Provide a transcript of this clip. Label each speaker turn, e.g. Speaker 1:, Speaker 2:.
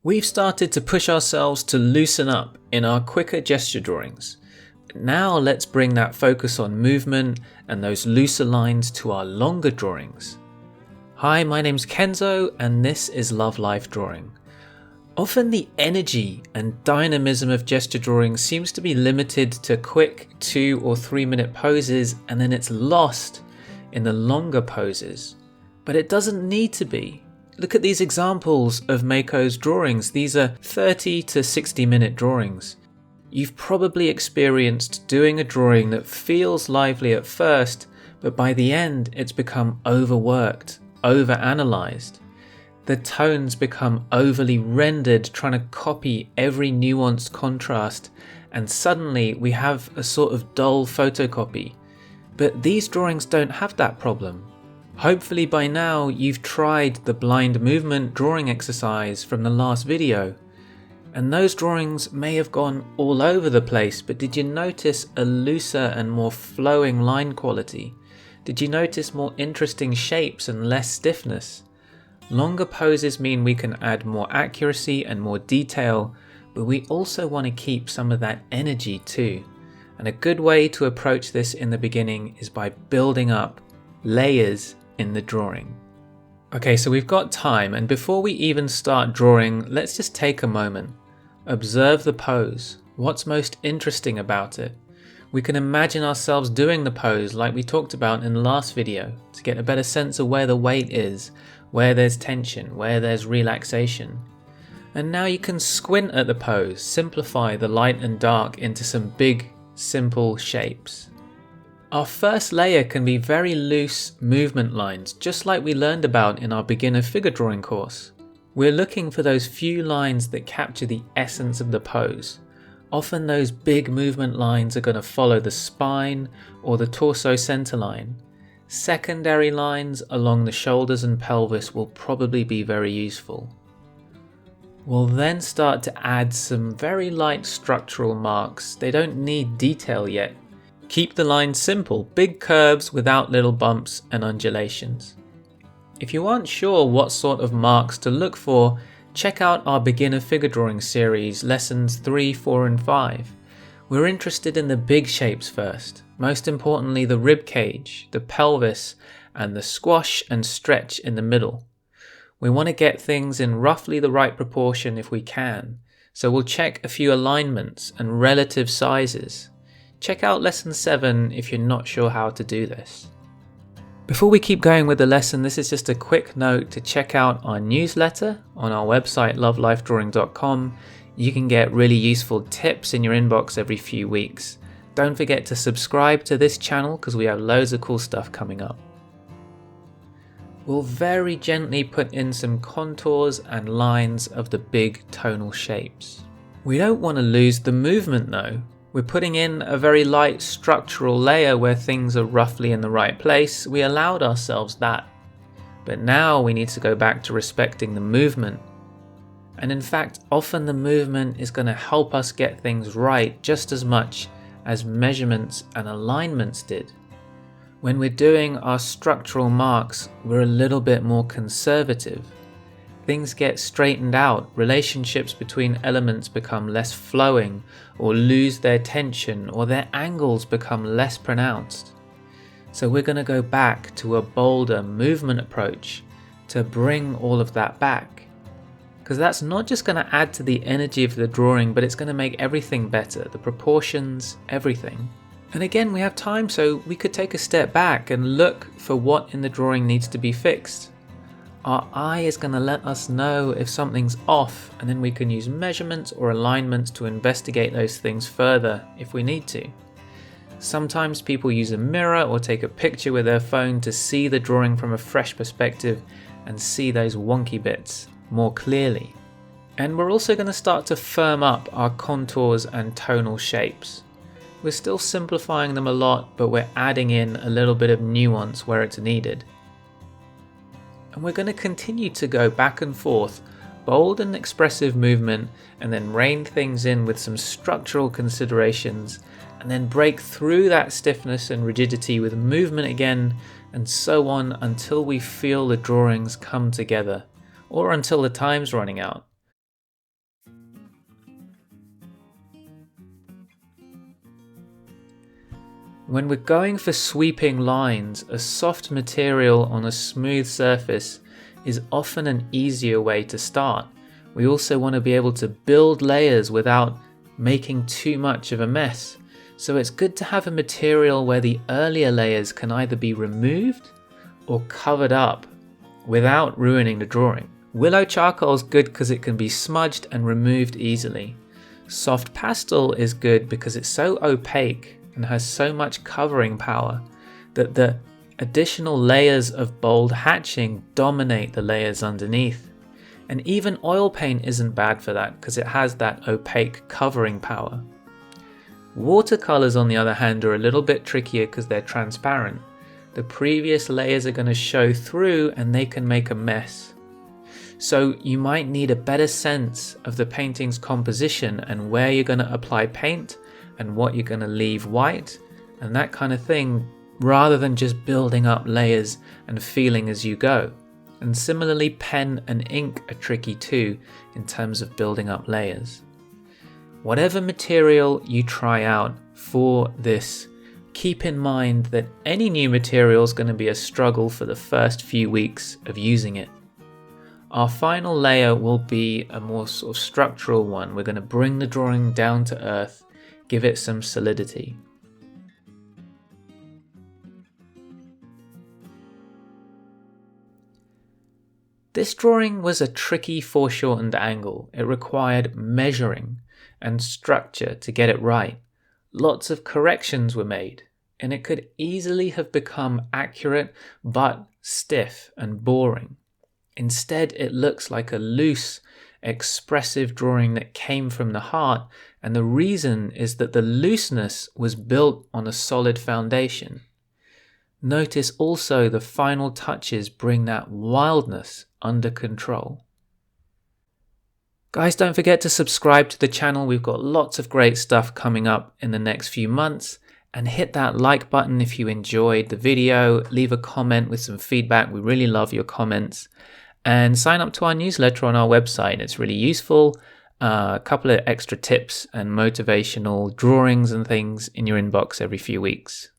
Speaker 1: We've started to push ourselves to loosen up in our quicker gesture drawings. Now let's bring that focus on movement and those looser lines to our longer drawings. Hi, my name's Kenzo and this is Love Life Drawing. Often the energy and dynamism of gesture drawing seems to be limited to quick 2 or 3 minute poses and then it's lost in the longer poses. But it doesn't need to be. Look at these examples of Mayko's drawings. These are 30 to 60 minute drawings. You've probably experienced doing a drawing that feels lively at first, but by the end it's become overworked, overanalyzed. The tones become overly rendered, trying to copy every nuanced contrast, and suddenly we have a sort of dull photocopy. But these drawings don't have that problem. Hopefully by now you've tried the blind movement drawing exercise from the last video. And those drawings may have gone all over the place, but did you notice a looser and more flowing line quality? Did you notice more interesting shapes and less stiffness? Longer poses mean we can add more accuracy and more detail, but we also want to keep some of that energy too. And a good way to approach this in the beginning is by building up layers in the drawing. Okay, so we've got time, and before we even start drawing, let's just take a moment. Observe the pose. What's most interesting about it? We can imagine ourselves doing the pose like we talked about in the last video to get a better sense of where the weight is, where there's tension, where there's relaxation. And now you can squint at the pose, simplify the light and dark into some big, simple shapes. Our first layer can be very loose movement lines, just like we learned about in our beginner figure drawing course. We're looking for those few lines that capture the essence of the pose. Often those big movement lines are going to follow the spine or the torso center line. Secondary lines along the shoulders and pelvis will probably be very useful. We'll then start to add some very light structural marks. They don't need detail yet. Keep the lines simple, big curves without little bumps and undulations. If you aren't sure what sort of marks to look for, check out our beginner figure drawing series, lessons 3, 4 and 5. We're interested in the big shapes first, most importantly the rib cage, the pelvis, and the squash and stretch in the middle. We want to get things in roughly the right proportion if we can, so we'll check a few alignments and relative sizes. Check out lesson 7 if you're not sure how to do this. Before we keep going with the lesson, this is just a quick note to check out our newsletter on our website lovelifedrawing.com. You can get really useful tips in your inbox every few weeks. Don't forget to subscribe to this channel because we have loads of cool stuff coming up. We'll very gently put in some contours and lines of the big tonal shapes. We don't want to lose the movement though. We're putting in a very light structural layer where things are roughly in the right place. We allowed ourselves that. But now we need to go back to respecting the movement. And in fact, often the movement is going to help us get things right just as much as measurements and alignments did. When we're doing our structural marks, we're a little bit more conservative. Things get straightened out, relationships between elements become less flowing or lose their tension, or their angles become less pronounced. So we're going to go back to a bolder movement approach to bring all of that back. Because that's not just going to add to the energy of the drawing, but it's going to make everything better, the proportions, everything. And again, we have time, so we could take a step back and look for what in the drawing needs to be fixed. Our eye is going to let us know if something's off, and then we can use measurements or alignments to investigate those things further if we need to. Sometimes people use a mirror or take a picture with their phone to see the drawing from a fresh perspective and see those wonky bits more clearly. And we're also going to start to firm up our contours and tonal shapes. We're still simplifying them a lot, but we're adding in a little bit of nuance where it's needed. And we're going to continue to go back and forth, bold and expressive movement, and then rein things in with some structural considerations, and then break through that stiffness and rigidity with movement again, and so on until we feel the drawings come together, or until the time's running out. When we're going for sweeping lines, a soft material on a smooth surface is often an easier way to start. We also want to be able to build layers without making too much of a mess. So it's good to have a material where the earlier layers can either be removed or covered up without ruining the drawing. Willow charcoal is good because it can be smudged and removed easily. Soft pastel is good because it's so opaque and has so much covering power that the additional layers of bold hatching dominate the layers underneath. And even oil paint isn't bad for that because it has that opaque covering power. Watercolors, on the other hand, are a little bit trickier because they're transparent. The previous layers are going to show through and they can make a mess. So you might need a better sense of the painting's composition and where you're going to apply paint and what you're going to leave white and that kind of thing, rather than just building up layers and feeling as you go. And similarly, pen and ink are tricky too in terms of building up layers. Whatever material you try out for this, keep in mind that any new material is going to be a struggle for the first few weeks of using it. Our final layer will be a more sort of structural one. We're going to bring the drawing down to earth, give it some solidity. This drawing was a tricky foreshortened angle. It required measuring and structure to get it right. Lots of corrections were made, and it could easily have become accurate but stiff and boring. Instead, it looks like a loose, expressive drawing that came from the heart, and the reason is that the looseness was built on a solid foundation. Notice also the final touches bring that wildness under control. Guys, don't forget to subscribe to the channel. We've got lots of great stuff coming up in the next few months. And hit that like button if you enjoyed the video. Leave a comment with some feedback. We really love your comments. And sign up to our newsletter on our website. It's really useful. A couple of extra tips and motivational drawings and things in your inbox every few weeks.